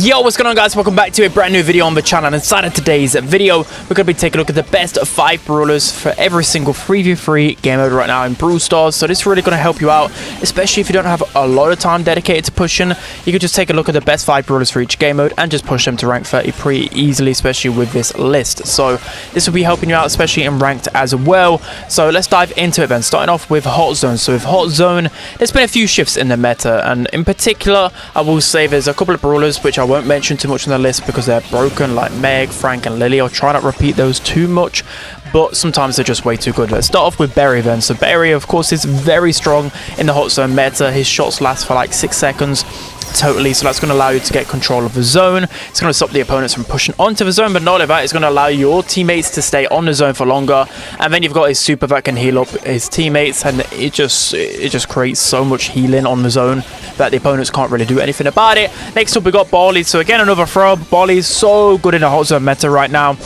Yo, what's going on, guys? Welcome back to a brand new video on the channel. And inside of today's video, we're going to be taking a look at the best 5 brawlers for every single 3v3 game mode right now in Brawl Stars. So this is really going to help you out, especially if you don't have a lot of time dedicated to pushing. You can just take a look at the best 5 brawlers for each game mode and just push them to rank 30 pretty easily, especially with this list. So this will be helping you out, especially in ranked as well. So let's dive into it then, starting off with Hot Zone. So with Hot Zone, there's been a few shifts in the meta, and in particular, I will say there's a couple of brawlers which I won't mention too much on the list because they're broken, like Meg, Frank and Lily. I'll try not to repeat those too much, but sometimes they're just way too good. Let's start off with Berry then. So Berry, of course, is very strong in the Hot Zone meta. His shots last for like 6 seconds totally, so that's going to allow you to get control of the zone. It's going to stop the opponents from pushing onto the zone, but not only that, it's going to allow your teammates to stay on the zone for longer. And then you've got his super that can heal up his teammates, and it just creates so much healing on the zone that the opponents can't really do anything about it. Next up, we got Brawlers. So again, another throw. Brawlers is so good in the Hot Zone meta right now.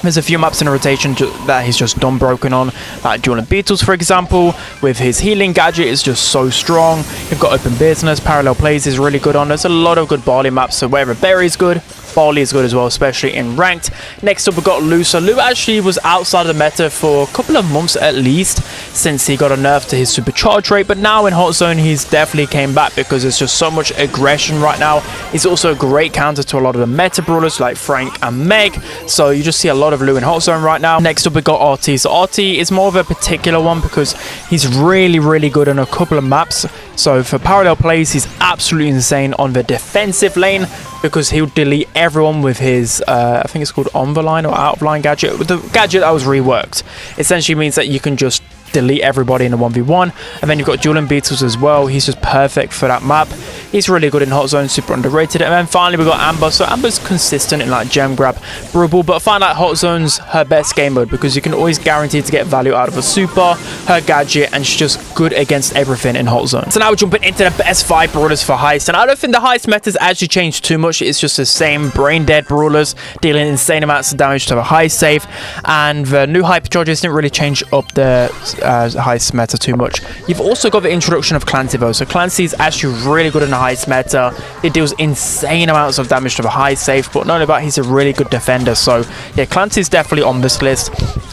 There's a few maps in a rotation that he's just done broken on, like Duel and Beatles, for example. With his healing gadget, is just so strong. You've got Open Business, Parallel Plays is really good on. There's a lot of good Barley maps, so wherever Berry is good, Barley is good as well, especially in ranked. Next up, we've got Lou. So Lou actually was outside of the meta for a couple of months at least, since he got a nerf to his supercharge rate, but now in Hot Zone he's definitely came back because there's just so much aggression right now. He's also a great counter to a lot of the meta brawlers like Frank and Meg, so you just see a lot of Lou in Hot Zone right now. Next up, we got RT. So RT is more of a particular one because he's really good on a couple of maps. So for Parallel Plays, he's absolutely insane on the defensive lane because he'll delete everyone with his I think it's called on the line or out of line gadget. With the gadget that was reworked, essentially means that you can just delete everybody in a 1v1. And then you've got Duel and Beatles as well. He's just perfect for that map. He's really good in Hot Zone, super underrated. And then finally we've got Amber. So Amber's consistent in like gem grab, Brawl, but I find like Hot Zone's her best game mode because you can always guarantee to get value out of a super, her gadget, and she's just good against everything in Hot Zone. So now we're jumping into the best 5 brawlers for Heist, and I don't think the Heist meta's actually changed too much. It's just the same brain dead brawlers dealing insane amounts of damage to the Heist safe, and the new hypercharges didn't really change up the Heist meta too much. You've also got the introduction of Clancy though. So Clancy is actually really good in the Heist meta. It deals insane amounts of damage to the Heist safe, but not only that, he's a really good defender. So yeah, Clancy is definitely on this list.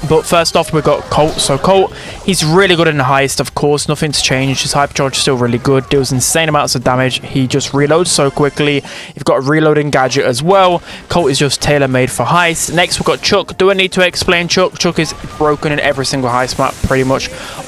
But first off, we've got Colt. So Colt, he's really good in the Heist, of course. Nothing's changed. His hypercharge is still really good. Deals insane amounts of damage. He just reloads so quickly. You've got a reloading gadget as well. Colt is just tailor-made for Heist. Next, we've got Chuck. Do I need to explain Chuck? Chuck is broken in every single Heist map, pretty much.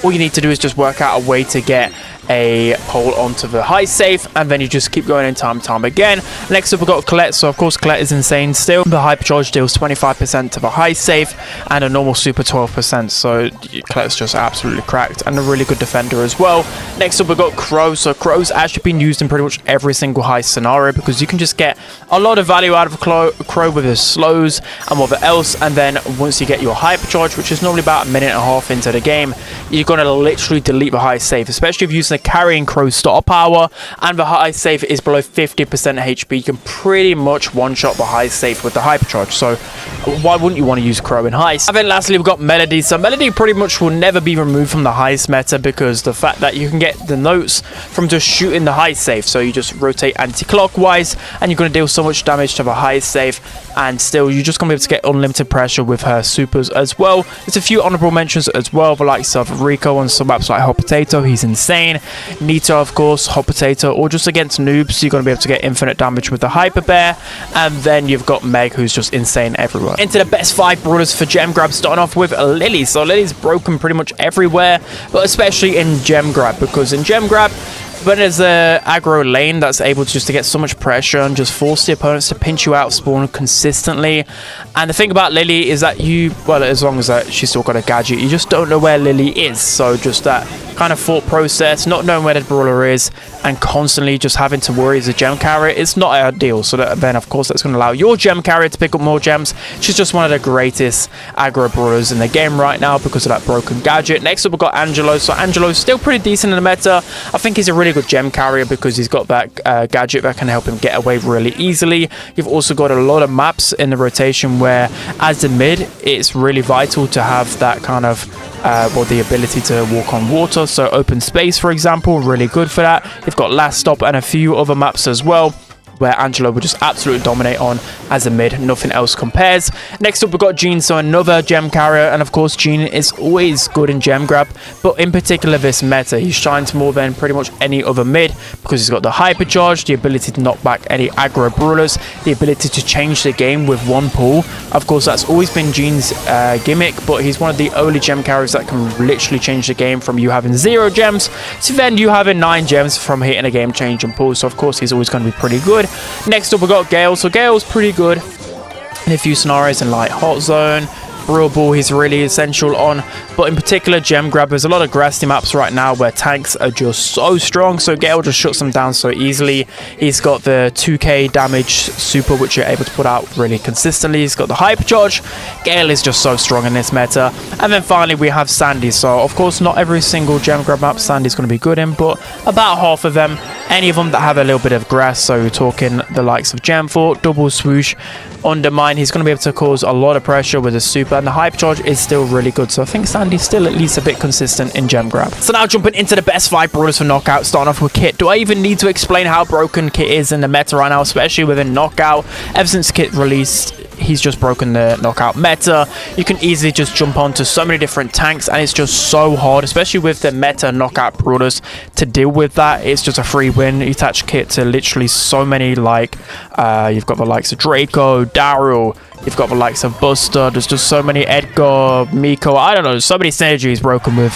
All you need to do is just work out a way to get a pole onto the Heist safe, and then you just keep going in time and time again. Next up, we've got Colette. So of course Colette is insane still. The hypercharge deals 25% to the Heist safe and a normal super 12%, so Colette's just absolutely cracked and a really good defender as well. Next up, we've got Crow. So Crow's actually been used in pretty much every single Heist scenario because you can just get a lot of value out of Crow with his slows and whatever else, and then once you get your hypercharge, which is normally about a minute and a half into the game, you're going to literally delete the Heist safe, especially if you're using a carrying Crow star power and the Heist safe is below 50% HP. You can pretty much one-shot the Heist safe with the hypercharge, so why wouldn't you want to use Crow in Heist? And then lastly, we've got Melody. So Melody pretty much will never be removed from the Heist meta because the fact that you can get the notes from just shooting the Heist safe. So you just rotate anti-clockwise and you're going to deal so much damage to the Heist safe, and still you're just going to be able to get unlimited pressure with her supers as well. There's a few honorable mentions as well, the likes of Rico on some maps like Hot Potato. He's insane. Nita, of course, Hot Potato, or just against noobs, you're going to be able to get infinite damage with the Hyper Bear. And then you've got Meg, who's just insane everywhere. Into the best 5 brawlers for gem grab, starting off with Lily. So Lily's broken pretty much everywhere, but especially in gem grab, because in gem grab, when there's a aggro lane that's able to just to get so much pressure and just force the opponents to pinch you out of spawn consistently. And the thing about Lily is that well, as long as she's still got a gadget, you just don't know where Lily is. So just that kind of thought process, not knowing where the brawler is, and constantly just having to worry as a gem carrier, it's not ideal. So then of course that's going to allow your gem carrier to pick up more gems. She's just one of the greatest aggro brawlers in the game right now because of that broken gadget. Next up, we've got Angelo. So Angelo's still pretty decent in the meta. I think he's a really good gem carrier because he's got that gadget that can help him get away really easily. You've also got a lot of maps in the rotation where as the mid, it's really vital to have that kind of the ability to walk on water. So open space, for example, really good for that. You've got last stop and a few other maps as well. where Angelo will just absolutely dominate on as a mid. Nothing else compares. Next up, we've got Gene, so another gem carrier. And of course, Gene is always good in gem grab. But in particular, this meta, he shines more than pretty much any other mid because he's got the hypercharge, the ability to knock back any aggro brawlers, the ability to change the game with one pull. Of course, that's always been Gene's gimmick, but he's one of the only gem carriers that can literally change the game from you having 0 gems to then you having 9 gems from hitting a game change and pull. So of course, he's always going to be pretty good. Next up, we've got Gale. So Gale's pretty good in a few scenarios in like Hot Zone, Brawl, he's really essential on, but in particular gem grab. There's a lot of grassy maps right now where tanks are just so strong, so Gale just shuts them down so easily. He's got the 2k damage super, which you're able to put out really consistently. He's got the hypercharge. Gale is just so strong in this meta. And then finally we have Sandy. So of course not every single gem grab map Sandy's going to be good in, but about half of them, any of them that have a little bit of grass, so we're talking the likes of Gem Fort, double swoosh, undermine, he's going to be able to cause a lot of pressure with a super, and the hypercharge is still really good. So I think Sandy's still at least a bit consistent in gem grab. So now jumping into the best 5 brawlers for knockout, starting off with Kit. Do I even need to explain how broken Kit is in the meta right now, especially within knockout? Ever since Kit released, he's just broken the knockout meta. You can easily just jump onto so many different tanks, and it's just so hard, especially with the meta knockout brawlers, to deal with that. It's just a free win. You attach Kit to literally so many, like you've got the likes of Draco, Daryl, you've got the likes of Buster. There's just so many, Edgar, Miko, I don't know, so many synergies broken with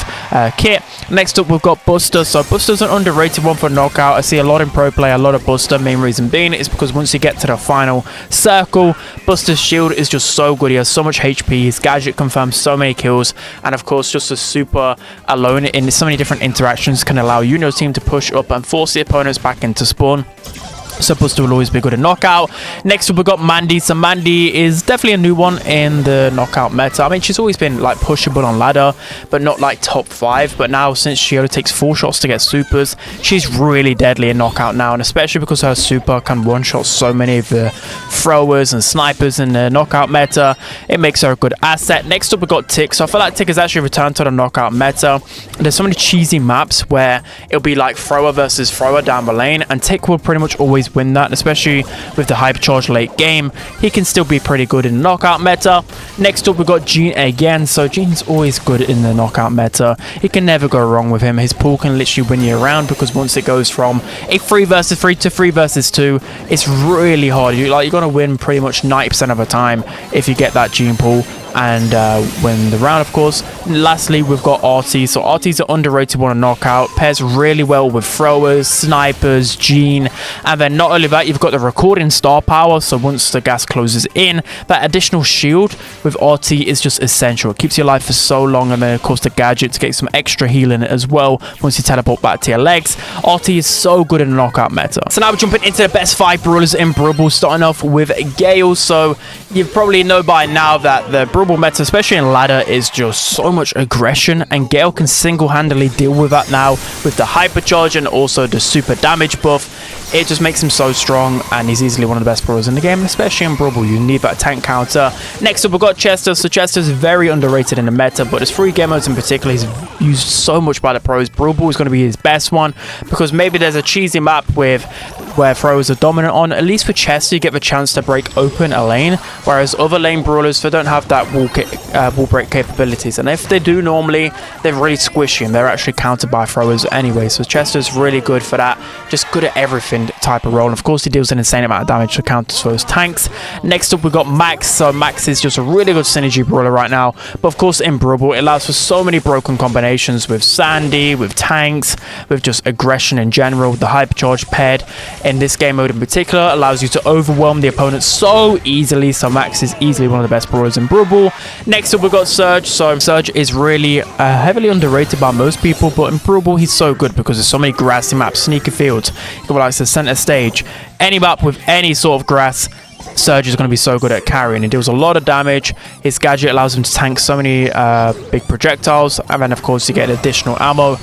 Kit. Next up, we've got Buster. So Buster's an underrated one for knockout. I see a lot in pro play, a lot of Buster. Main reason being is because once you get to the final circle, Buster's shield is just so good. He has so much HP, his gadget confirms so many kills, and of course just a super alone in so many different interactions can allow you and your team to push up and force the opponents back into spawn. So Buster will always be good at knockout. Next up, we've got Mandy. So Mandy is definitely a new one in the knockout meta. I mean, she's always been like pushable on ladder, but not like top 5. But now, since she only takes 4 shots to get supers, she's really deadly in knockout now. And especially because her super can one-shot so many of the throwers and snipers in the knockout meta, it makes her a good asset. Next up, we've got Tick. So I feel like Tick has actually returned to the knockout meta. There's so many cheesy maps where it'll be like thrower versus thrower down the lane, and Tick will pretty much always win that, especially with the hypercharge late game. He can still be pretty good in the knockout meta. Next up, we've got Gene again. So Gene's always good in the knockout meta. You can never go wrong with him. His pull can literally win you around, because once it goes from a 3 versus 3 to 3 versus 2, it's really hard. You're going to win pretty much 90% of the time if you get that Gene pull and win the round, of course. Lastly, we've got RT. So RT's an underrated one on knockout. Pairs really well with throwers, snipers, Gene, and then not only that, you've got the recording star power. So once the gas closes in, that additional shield with RT is just essential. It keeps you alive for so long, and then of course the gadget to get some extra healing as well once you teleport back to your legs. RT is so good in the knockout meta. So now we're jumping into the best 5 brawlers in Brawl, starting off with Gale. So you probably know by now that the Brawl meta, especially in ladder, is just so much aggression, and Gale can single-handedly deal with that now with the hypercharge and also the super damage buff. It just makes him so strong, and he's easily one of the best brawlers in the game, especially in Brawl. You need that tank counter. Next up, we've got Chester. So Chester's very underrated in the meta, but his 3 game modes in particular, he's used so much by the pros. Brawl is going to be his best one, because maybe there's a cheesy map with where throwers are dominant on. At least for Chester, you get the chance to break open a lane, whereas other lane brawlers, they don't have that wall break capabilities, and if they do, normally they're really squishy and they're actually countered by throwers anyway. So Chester's really good for that, just good at everything type of role, and of course he deals an insane amount of damage to counter those tanks. Next up, we've got Max. So Max is just a really good synergy brawler right now, but of course in Brawl it allows for so many broken combinations with Sandy, with tanks, with just aggression in general. The hypercharge paired in this game mode in particular allows you to overwhelm the opponent so easily. So Max is easily one of the best brawlers in Brawl. Next up, we've got Surge. So Surge is really heavily underrated by most people, but in Brawl he's so good because there's so many grassy maps, sneaker fields, like the center stage, any map with any sort of grass. Surge is going to be so good at carrying. He deals a lot of damage. His gadget allows him to tank so many big projectiles, and then of course you get additional ammo.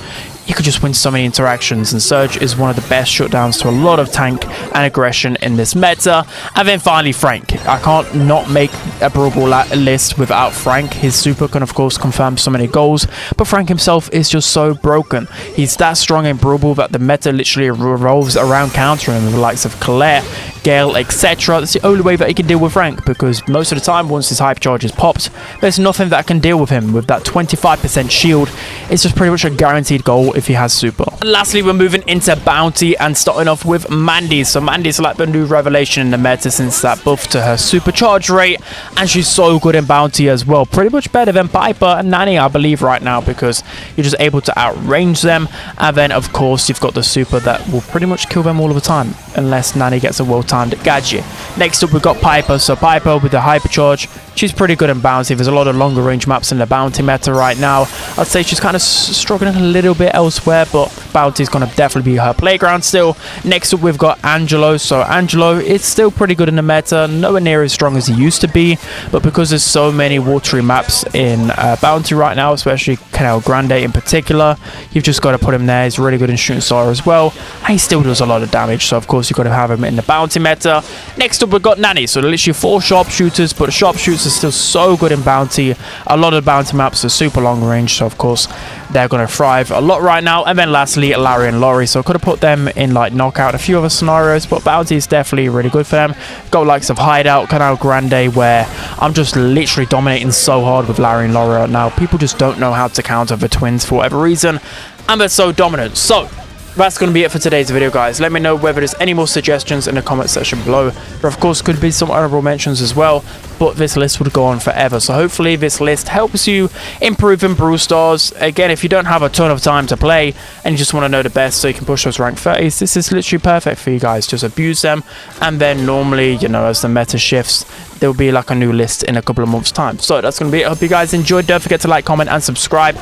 you could just win so many interactions, and Surge is one of the best shutdowns to a lot of tank and aggression in this meta. And then finally Frank. I can't not make a Brawl Ball list without Frank. His super can of course confirm so many goals, but Frank himself is just so broken. He's that strong in Brawl Ball that the meta literally revolves around countering him with the likes of Claire, Gale, etc. That's the only way that he can deal with Frank, because most of the time once his hyper charge is popped, there's nothing that can deal with him. With that 25% shield, it's just pretty much a guaranteed goal if he has super. And lastly, we're moving into Bounty and starting off with Mandy. So Mandy's like the new revelation in the meta since that buff to her supercharge rate, and she's so good in Bounty as well. Pretty much better than Piper and Nanny, I believe, right now, because you're just able to outrange them. And then of course you've got the super that will pretty much kill them all of the time, unless Nanny gets a well-timed gadget. Next up we've got Piper. So Piper with the hypercharge, she's pretty good in Bounty. There's a lot of longer range maps in the Bounty meta right now. I'd say she's kind of struggling a little bit elsewhere, but Bounty's going to definitely be her playground still. Next up we've got Angelo. So Angelo is still pretty good in the meta, nowhere near as strong as he used to be, but because there's so many watery maps in Bounty right now, especially Canal Grande in particular, you've just got to put him there. He's really good in shooting star as well, and he still does a lot of damage, so of course you've got to have him in the Bounty meta. Next up we've got Nanny. So literally 4 sharpshooters, but the sharpshooters are still so good in Bounty. A lot of Bounty maps are super long range, so of course they're going to thrive a lot right now. And then lastly Larry and Laurie. So I could have put them in like knockout, a few other scenarios, but Bounty is definitely really good for them. Got likes of Hideout, Canal Grande, where I'm just literally dominating so hard with Larry and Laurie right now. People just don't know how to counter the twins for whatever reason, and they're so dominant. So that's going to be it for today's video, guys. Let me know whether there's any more suggestions in the comment section below. There of course could be some honorable mentions as well, but this list would go on forever. So hopefully this list helps you improve in Brawl Stars. Again, if you don't have a ton of time to play and you just want to know the best so you can push those rank 30s, this is literally perfect for you guys. Just abuse them, and then normally, you know, as the meta shifts, there will be like a new list in a couple of months time. So that's going to be it. I hope you guys enjoyed. Don't forget to like, comment and subscribe,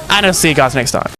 and I'll see you guys next time.